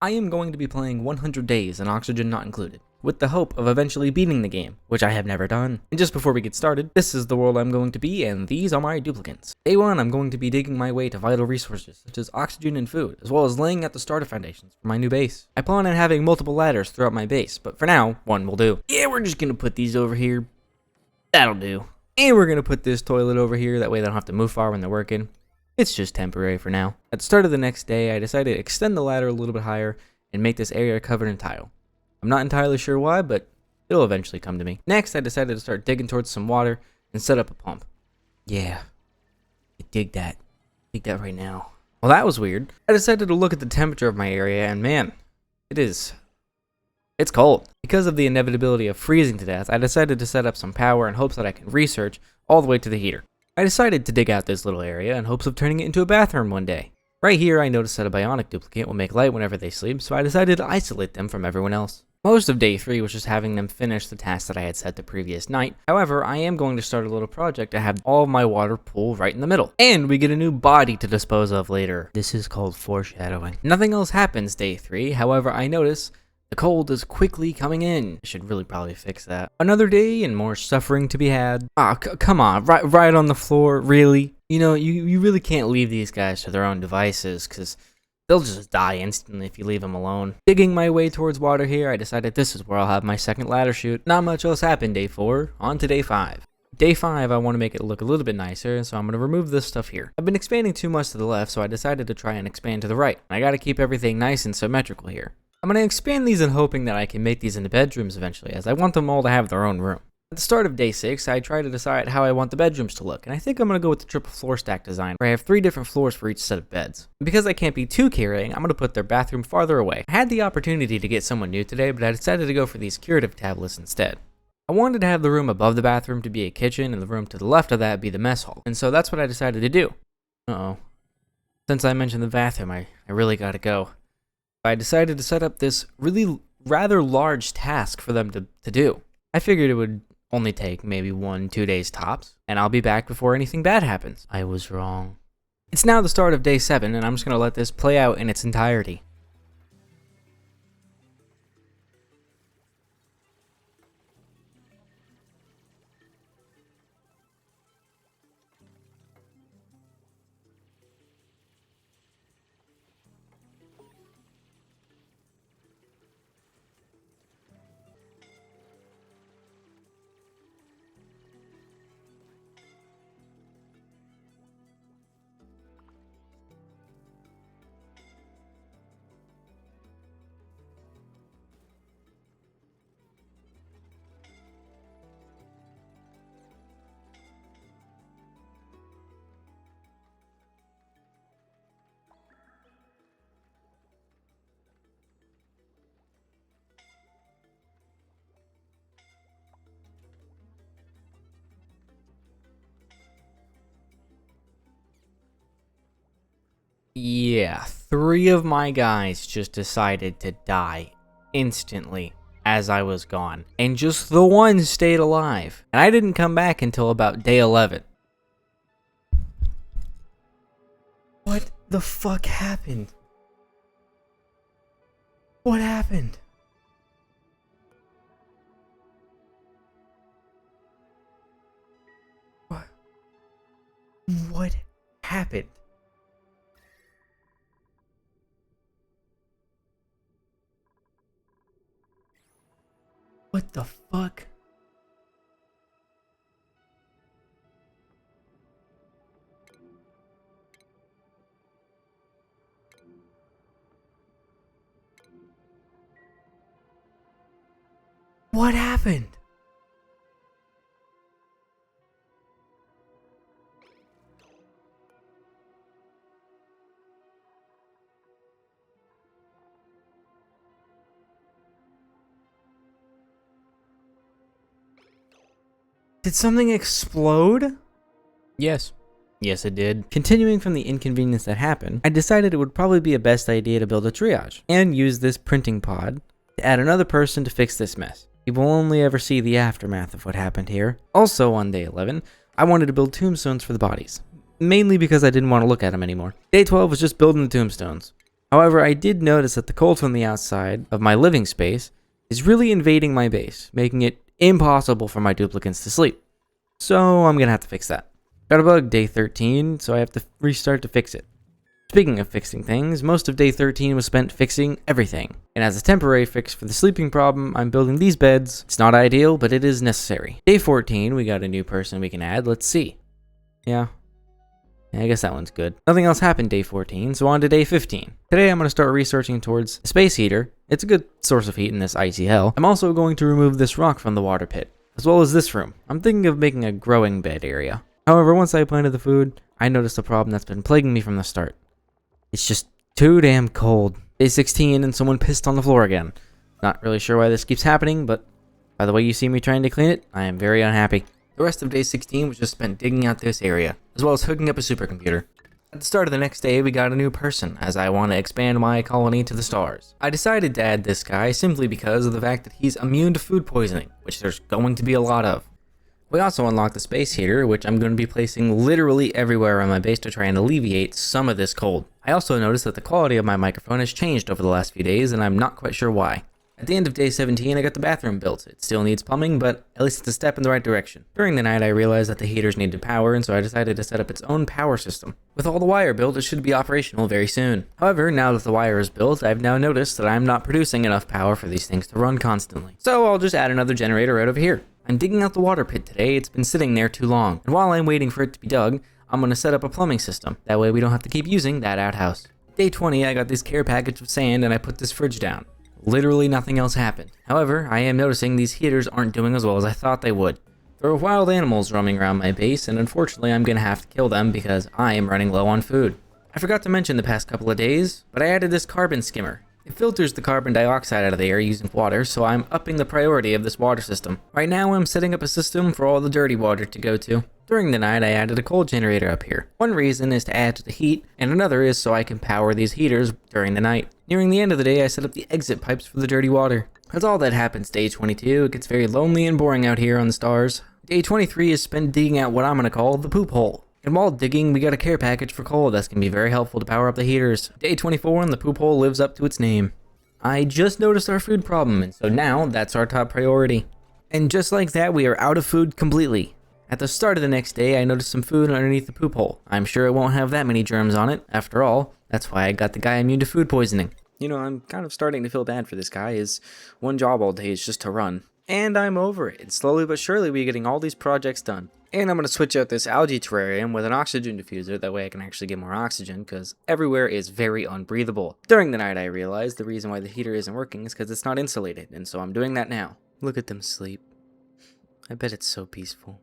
I am going to be playing 100 Days and Oxygen Not Included, with the hope of eventually beating the game, which I have never done. And just before we get started, this is the world I'm going to be, and these are my duplicates. Day 1, I'm going to be digging my way to vital resources, such as oxygen and food, as well as laying out the starter foundations for my new base. I plan on having multiple ladders throughout my base, but for now, one will do. Yeah, we're just gonna put these over here. That'll do. And we're gonna put this toilet over here, that way they don't have to move far when they're working. It's just temporary for now. At the start of the next day, I decided to extend the ladder a little bit higher and make this area covered in tile. I'm not entirely sure why, but it'll eventually come to me. Next, I decided to start digging towards some water and set up a pump. Yeah, dig that. Dig that right now. Well, that was weird. I decided to look at the temperature of my area, and man, it's cold. Because of the inevitability of freezing to death, I decided to set up some power in hopes that I can research all the way to the heater. I decided to dig out this little area in hopes of turning it into a bathroom one day. Right here, I noticed that a bionic duplicate will make light whenever they sleep, so I decided to isolate them from everyone else. Most of day 3 was just having them finish the task that I had set the previous night. However, I am going to start a little project to have all of my water pool right in the middle. And we get a new body to dispose of later. This is called foreshadowing. Nothing else happens day 3, however, I notice the cold is quickly coming in. I should really probably fix that. Another day and more suffering to be had. Come on, right on the floor, really? You know, you really can't leave these guys to their own devices, because they'll just die instantly if you leave them alone. Digging my way towards water here, I decided this is where I'll have my second ladder shoot. Not much else happened day 4, on to day 5. Day 5, I want to make it look a little bit nicer, so I'm going to remove this stuff here. I've been expanding too much to the left, so I decided to try and expand to the right. I gotta keep everything nice and symmetrical here. I'm going to expand these in hoping that I can make these into bedrooms eventually, as I want them all to have their own room. At the start of day 6, I try to decide how I want the bedrooms to look, and I think I'm going to go with the triple floor stack design, where I have 3 different floors for each set of beds. And because I can't be too caring, I'm going to put their bathroom farther away. I had the opportunity to get someone new today, but I decided to go for these curative tablets instead. I wanted to have the room above the bathroom to be a kitchen, and the room to the left of that be the mess hall, and so that's what I decided to do. Since I mentioned the bathroom, I really gotta go. I decided to set up this really rather large task for them to do. I figured it would only take maybe 1-2 days tops, and I'll be back before anything bad happens. I was wrong. It's now the start of day 7, and I'm just going to let this play out in its entirety. Yeah, 3 of my guys just decided to die instantly as I was gone, and just the one stayed alive, and I didn't come back until about day 11. What the fuck happened? What happened? What happened? What the fuck? What happened? Did something explode? Yes. Yes, it did. Continuing from the inconvenience that happened, I decided it would probably be a best idea to build a triage and use this printing pod to add another person to fix this mess. You will only ever see the aftermath of what happened here. Also, on day 11, I wanted to build tombstones for the bodies, mainly because I didn't want to look at them anymore. Day 12 was just building the tombstones. However, I did notice that the cold from the outside of my living space is really invading my base, making it impossible for my duplicants to sleep. So I'm gonna have to fix that. Got a bug day 13, so I have to restart to fix it. Speaking of fixing things, most of day 13 was spent fixing everything. And as a temporary fix for the sleeping problem, I'm building these beds. It's not ideal, but it is necessary. Day 14, we got a new person we can add. Let's see. Yeah, I guess that one's good. Nothing else happened day 14, so on to day 15. Today I'm going to start researching towards a space heater. It's a good source of heat in this icy hell. I'm also going to remove this rock from the water pit, as well as this room. I'm thinking of making a growing bed area. However, once I planted the food, I noticed a problem that's been plaguing me from the start. It's just too damn cold. Day 16 and someone pissed on the floor again. Not really sure why this keeps happening, but by the way you see me trying to clean it, I am very unhappy. The rest of day 16 was just spent digging out this area, as well as hooking up a supercomputer. At the start of the next day, we got a new person, as I want to expand my colony to the stars. I decided to add this guy simply because of the fact that he's immune to food poisoning, which there's going to be a lot of. We also unlocked the space heater, which I'm going to be placing literally everywhere around my base to try and alleviate some of this cold. I also noticed that the quality of my microphone has changed over the last few days, and I'm not quite sure why. At the end of day 17, I got the bathroom built. It still needs plumbing, but at least it's a step in the right direction. During the night, I realized that the heaters needed power, and so I decided to set up its own power system. With all the wire built, it should be operational very soon. However, now that the wire is built, I've now noticed that I'm not producing enough power for these things to run constantly. So I'll just add another generator right over here. I'm digging out the water pit today. It's been sitting there too long, and while I'm waiting for it to be dug, I'm going to set up a plumbing system. That way we don't have to keep using that outhouse. Day 20, I got this care package of sand and I put this fridge down. Literally nothing else happened. However, I am noticing these heaters aren't doing as well as I thought they would. There are wild animals roaming around my base, and unfortunately I'm going to have to kill them because I am running low on food. I forgot to mention the past couple of days, but I added this carbon skimmer. It filters the carbon dioxide out of the air using water, so I'm upping the priority of this water system. Right now I'm setting up a system for all the dirty water to go to. During the night I added a cold generator up here. One reason is to add to the heat, and another is so I can power these heaters during the night. Nearing the end of the day I set up the exit pipes for the dirty water. That's all that happens day 22. It gets very lonely and boring out here on the stars. Day 23 is spent digging out what I'm going to call the poop hole. And while digging, we got a care package for coal that's going to be very helpful to power up the heaters. Day 24 and the poop hole lives up to its name. I just noticed our food problem, and so now that's our top priority. And just like that, we are out of food completely. At the start of the next day, I noticed some food underneath the poop hole. I'm sure it won't have that many germs on it. After all, that's why I got the guy immune to food poisoning. You know, I'm kind of starting to feel bad for this guy. His one job all day is just to run. And I'm over it. And slowly but surely, we're getting all these projects done. And I'm going to switch out this algae terrarium with an oxygen diffuser, that way I can actually get more oxygen, because everywhere is very unbreathable. During the night I realized the reason why the heater isn't working is because it's not insulated, and so I'm doing that now. Look at them sleep. I bet it's so peaceful.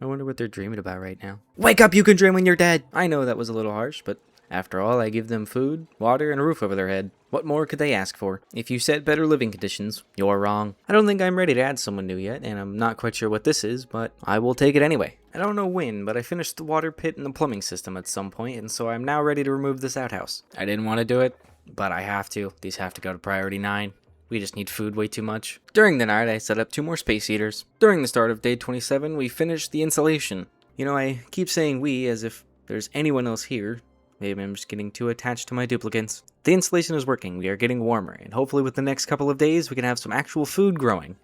I wonder what they're dreaming about right now. Wake up, you can dream when you're dead! I know that was a little harsh, but after all, I give them food, water, and a roof over their head. What more could they ask for? If you set better living conditions, you're wrong. I don't think I'm ready to add someone new yet, and I'm not quite sure what this is, but I will take it anyway. I don't know when, but I finished the water pit and the plumbing system at some point, and so I'm now ready to remove this outhouse. I didn't want to do it, but I have to. These have to go to priority 9. We just need food way too much. During the night, I set up 2 more space heaters. During the start of day 27, we finished the insulation. You know, I keep saying we as if there's anyone else here. Maybe I'm just getting too attached to my duplicants. The insulation is working, we are getting warmer, and hopefully with the next couple of days we can have some actual food growing.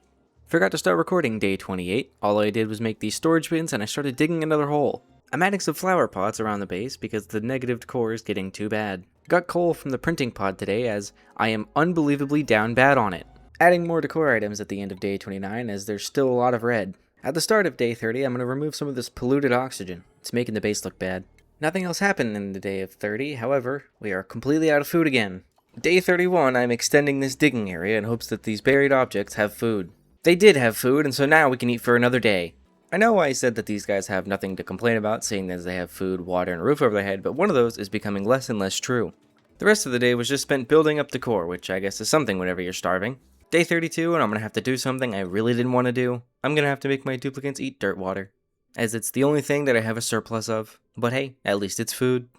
Forgot to start recording day 28. All I did was make these storage bins and I started digging another hole. I'm adding some flower pots around the base because the negative decor is getting too bad. Got coal from the printing pod today as I am unbelievably down bad on it. Adding more decor items at the end of day 29 as there's still a lot of red. At the start of day 30 I'm going to remove some of this polluted oxygen. It's making the base look bad. Nothing else happened in the day of 30, however, we are completely out of food again. Day 31, I'm extending this digging area in hopes that these buried objects have food. They did have food, and so now we can eat for another day. I know I said that these guys have nothing to complain about, seeing as they have food, water, and a roof over their head, but one of those is becoming less and less true. The rest of the day was just spent building up decor, which I guess is something whenever you're starving. Day 32, and I'm going to have to do something I really didn't want to do. I'm going to have to make my duplicants eat dirt water, as it's the only thing that I have a surplus of. But hey, at least it's food.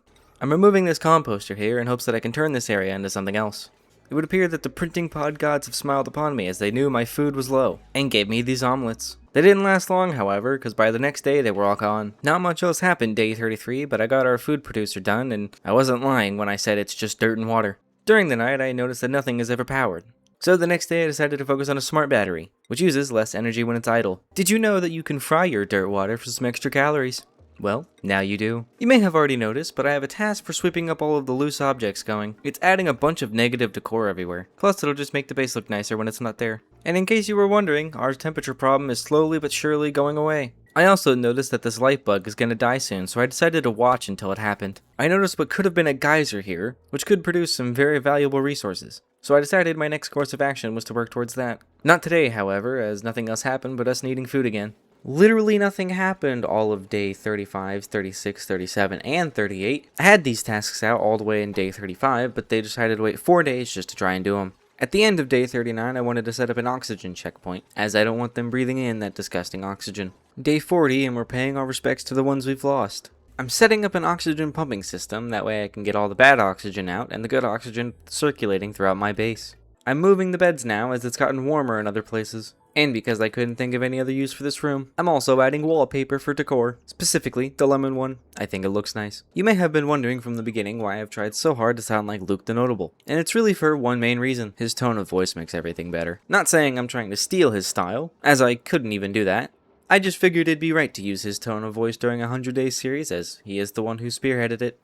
I'm removing this composter here in hopes that I can turn this area into something else. It would appear that the printing pod gods have smiled upon me as they knew my food was low, and gave me these omelets. They didn't last long, however, because by the next day they were all gone. Not much else happened day 33, but I got our food producer done, and I wasn't lying when I said it's just dirt and water. During the night, I noticed that nothing is ever powered. So the next day I decided to focus on a smart battery, which uses less energy when it's idle. Did you know that you can fry your dirt water for some extra calories? Well, now you do. You may have already noticed, but I have a task for sweeping up all of the loose objects going. It's adding a bunch of negative decor everywhere. Plus, it'll just make the base look nicer when it's not there. And in case you were wondering, our temperature problem is slowly but surely going away. I also noticed that this light bug is gonna die soon, so I decided to watch until it happened. I noticed what could have been a geyser here, which could produce some very valuable resources. So I decided my next course of action was to work towards that. Not today, however, as nothing else happened but us needing food again. Literally nothing happened all of day 35, 36, 37, and 38. I had these tasks out all the way in day 35, but they decided to wait 4 days just to try and do them. At the end of day 39, I wanted to set up an oxygen checkpoint, as I don't want them breathing in that disgusting oxygen. Day 40, and we're paying our respects to the ones we've lost. I'm setting up an oxygen pumping system, that way I can get all the bad oxygen out and the good oxygen circulating throughout my base. I'm moving the beds now, as it's gotten warmer in other places. And because I couldn't think of any other use for this room, I'm also adding wallpaper for decor, specifically the lemon one. I think it looks nice. You may have been wondering from the beginning why I've tried so hard to sound like Luke the Notable, and it's really for one main reason: his tone of voice makes everything better. Not saying I'm trying to steal his style, as I couldn't even do that. I just figured it'd be right to use his tone of voice during a 100 Days series, as he is the one who spearheaded it.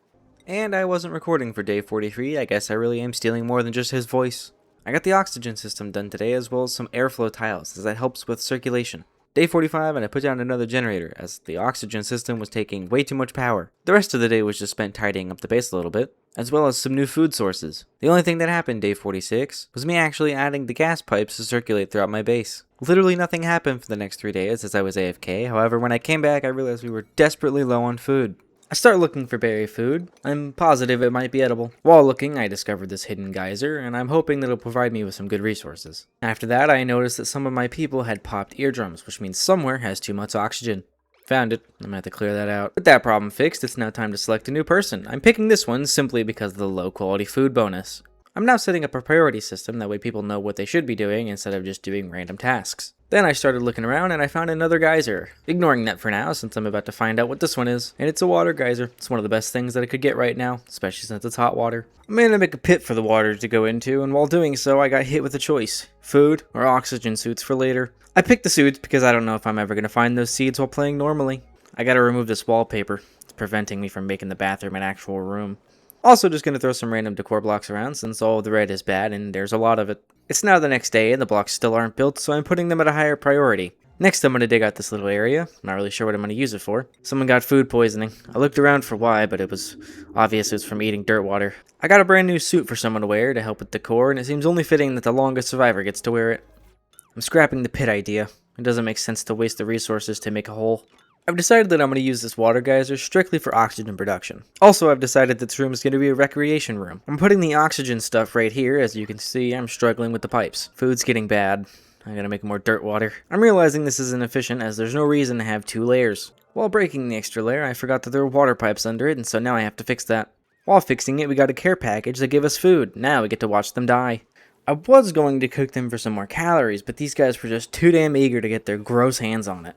And I wasn't recording for day 43, I guess I really am stealing more than just his voice. I got the oxygen system done today, as well as some airflow tiles, as that helps with circulation. Day 45, and I put down another generator, as the oxygen system was taking way too much power. The rest of the day was just spent tidying up the base a little bit, as well as some new food sources. The only thing that happened day 46 was me actually adding the gas pipes to circulate throughout my base. Literally nothing happened for the next 3 days as I was AFK, however when I came back I realized we were desperately low on food. I start looking for berry food. I'm positive it might be edible. While looking, I discovered this hidden geyser, and I'm hoping that it'll provide me with some good resources. After that, I noticed that some of my people had popped eardrums, which means somewhere has too much oxygen. Found it. I'm gonna have to clear that out. With that problem fixed, it's now time to select a new person. I'm picking this one simply because of the low quality food bonus. I'm now setting up a priority system, that way people know what they should be doing instead of just doing random tasks. Then I started looking around and I found another geyser. Ignoring that for now, since I'm about to find out what this one is. And it's a water geyser. It's one of the best things that I could get right now, especially since it's hot water. I'm gonna make a pit for the water to go into, and while doing so, I got hit with a choice: food or oxygen suits for later. I picked the suits because I don't know if I'm ever gonna find those seeds while playing normally. I gotta remove this wallpaper. It's preventing me from making the bathroom an actual room. Also just going to throw some random decor blocks around, since all of the red is bad and there's a lot of it. It's now the next day and the blocks still aren't built, so I'm putting them at a higher priority. Next I'm going to dig out this little area. Not really sure what I'm going to use it for. Someone got food poisoning. I looked around for why, but it was obvious it was from eating dirt water. I got a brand new suit for someone to wear to help with decor, and it seems only fitting that the longest survivor gets to wear it. I'm scrapping the pit idea. It doesn't make sense to waste the resources to make a hole. I've decided that I'm going to use this water geyser strictly for oxygen production. Also, I've decided that this room is going to be a recreation room. I'm putting the oxygen stuff right here. As you can see, I'm struggling with the pipes. Food's getting bad. I gotta make more dirt water. I'm realizing this isn't efficient, as there's no reason to have 2 layers. While breaking the extra layer, I forgot that there were water pipes under it, and so now I have to fix that. While fixing it, we got a care package that gave us food. Now we get to watch them die. I was going to cook them for some more calories, but these guys were just too damn eager to get their gross hands on it.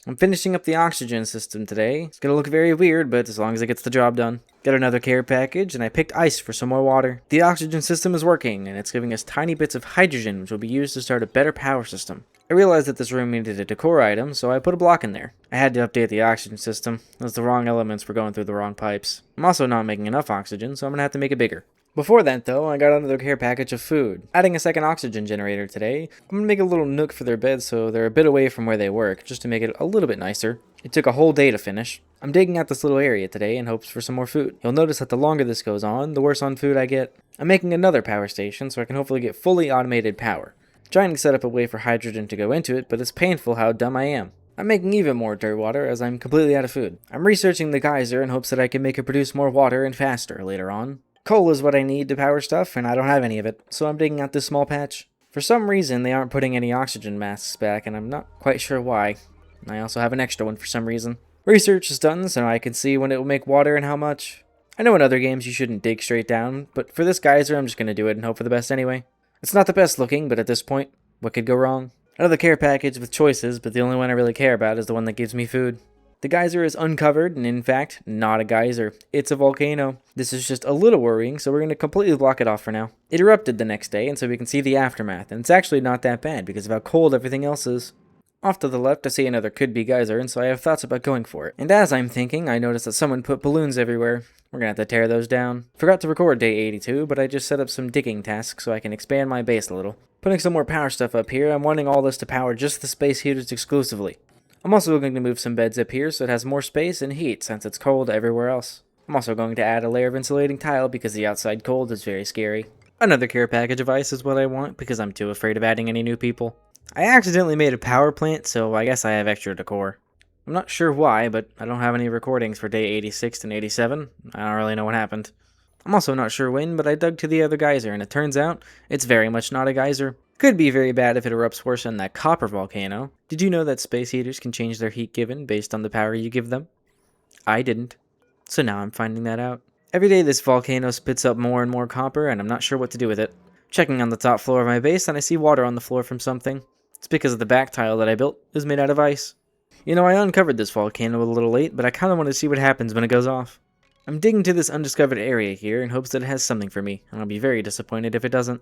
I'm finishing up the oxygen system today. It's gonna look very weird, but as long as it gets the job done. Got another care package, and I picked ice for some more water. The oxygen system is working, and it's giving us tiny bits of hydrogen, which will be used to start a better power system. I realized that this room needed a decor item, so I put a block in there. I had to update the oxygen system, as the wrong elements were going through the wrong pipes. I'm also not making enough oxygen, so I'm gonna have to make it bigger. Before that though, I got another care package of food. Adding a second oxygen generator today. I'm gonna make a little nook for their beds so they're a bit away from where they work, just to make it a little bit nicer. It took a whole day to finish. I'm digging out this little area today in hopes for some more food. You'll notice that the longer this goes on, the worse on food I get. I'm making another power station so I can hopefully get fully automated power. Trying to set up a way for hydrogen to go into it, but it's painful how dumb I am. I'm making even more dirt water as I'm completely out of food. I'm researching the geyser in hopes that I can make it produce more water and faster later on. Coal is what I need to power stuff, and I don't have any of it, so I'm digging out this small patch. For some reason, they aren't putting any oxygen masks back, and I'm not quite sure why. I also have an extra one for some reason. Research is done, so I can see when it will make water and how much. I know in other games you shouldn't dig straight down, but for this geyser, I'm just going to do it and hope for the best anyway. It's not the best looking, but at this point, what could go wrong? Another care package with choices, but the only one I really care about is the one that gives me food. The geyser is uncovered, and in fact, not a geyser. It's a volcano. This is just a little worrying, so we're going to completely block it off for now. It erupted the next day, and so we can see the aftermath, and it's actually not that bad because of how cold everything else is. Off to the left, I see another could-be geyser, and so I have thoughts about going for it. And as I'm thinking, I notice that someone put balloons everywhere. We're gonna have to tear those down. Forgot to record day 82, but I just set up some digging tasks so I can expand my base a little. Putting some more power stuff up here, I'm wanting all this to power just the space heaters exclusively. I'm also going to move some beds up here so it has more space and heat since it's cold everywhere else. I'm also going to add a layer of insulating tile because the outside cold is very scary. Another care package of ice is what I want because I'm too afraid of adding any new people. I accidentally made a power plant, so I guess I have extra decor. I'm not sure why, but I don't have any recordings for day 86 and 87. I don't really know what happened. I'm also not sure when, but I dug to the other geyser, and it turns out it's very much not a geyser. Could be very bad if it erupts worse than that copper volcano. Did you know that space heaters can change their heat given based on the power you give them? I didn't. So now I'm finding that out. Every day this volcano spits up more and more copper, and I'm not sure what to do with it. Checking on the top floor of my base, and I see water on the floor from something. It's because of the back tile that I built is made out of ice. You know, I uncovered this volcano a little late, but I kind of want to see what happens when it goes off. I'm digging to this undiscovered area here in hopes that it has something for me, and I'll be very disappointed if it doesn't.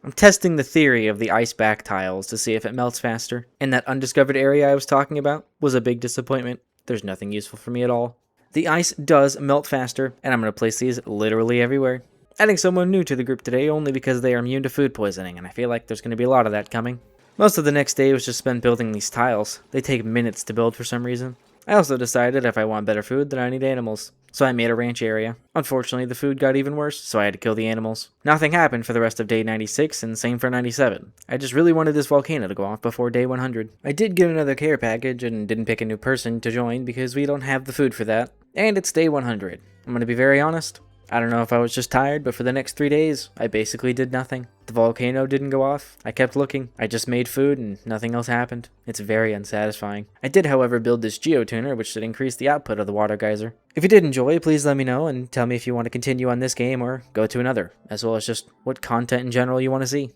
I'm testing the theory of the ice back tiles to see if it melts faster, and that undiscovered area I was talking about was a big disappointment. There's nothing useful for me at all. The ice does melt faster, and I'm going to place these literally everywhere. Adding someone new to the group today only because they are immune to food poisoning, and I feel like there's going to be a lot of that coming. Most of the next day was just spent building these tiles. They take minutes to build for some reason. I also decided if I want better food, then I need animals. So I made a ranch area. Unfortunately, the food got even worse, so I had to kill the animals. Nothing happened for the rest of day 96, and same for 97. I just really wanted this volcano to go off before day 100. I did get another care package and didn't pick a new person to join because we don't have the food for that. And it's day 100. I'm gonna be very honest. I don't know if I was just tired, but for the next 3 days, I basically did nothing. The volcano didn't go off. I kept looking. I just made food and nothing else happened. It's very unsatisfying. I did, however, build this geotuner, which should increase the output of the water geyser. If you did enjoy, please let me know and tell me if you want to continue on this game or go to another, as well as just what content in general you want to see.